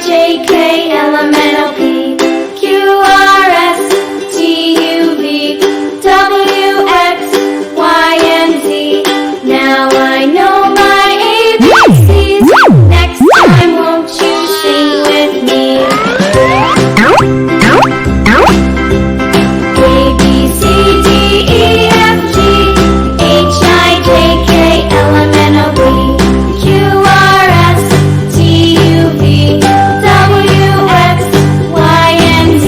J, K, L, M, N, O, P, Q, R, S, T, U, V, W, X, Y, and Z. Now I know my ABCs. Next time, won't you sing with me? A, B, C, D, E, F, G, H, I, J, K, L, M, N, O, P, Q, R, S, T, U, V, W, X, Y, and Z.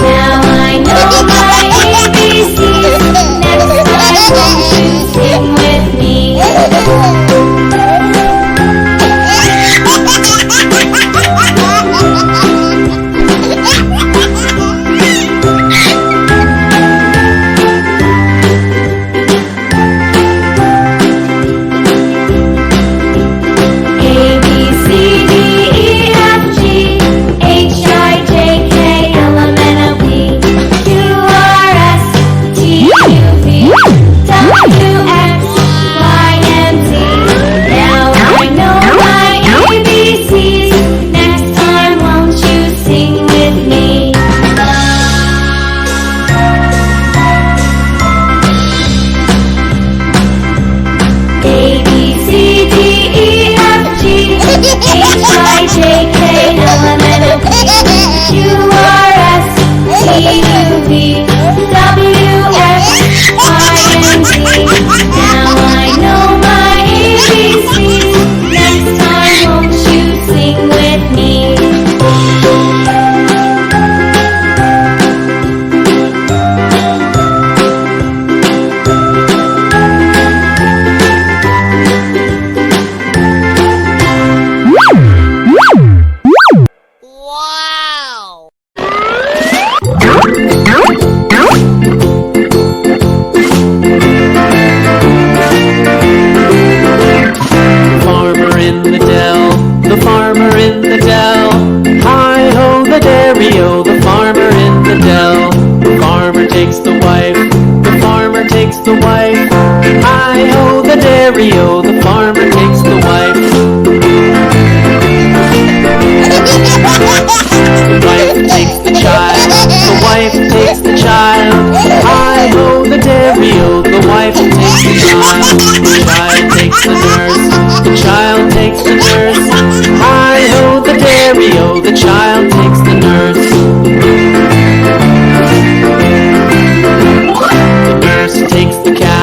Now I know my ABCs. Next time, won't you sing with me? A, B, C, D, E, F, G, H, I, J, K, L, M, N, O, P, Q, R, S, T, U, V, W, X, Y, and Z. Now I know my ABCs. Next time, won't you sing with me? A, B, C, D, E, F, G, H, I, J, K, L, M, N, O, P, Q, R, S, T, U, V, W, X, Y, and Z. Now I know my ABCs. Next time, won't you sing with me? Wow! Farmer in the dell, the farmer in the dell. Hi-ho, the dairy-o, the farmer in the dell. The farmer takes the wife, the farmer takes the wife. Hi-ho, the dairy-o, the farmer takes the wife. The wife takes the child, the wife takes the child. Hi-ho, the dairy-o, the wife takes the child. The child takes the nurse, the child takes the nurse. Hi-ho, the dairy-o, the child takes the nurse. The nurse takes the cat.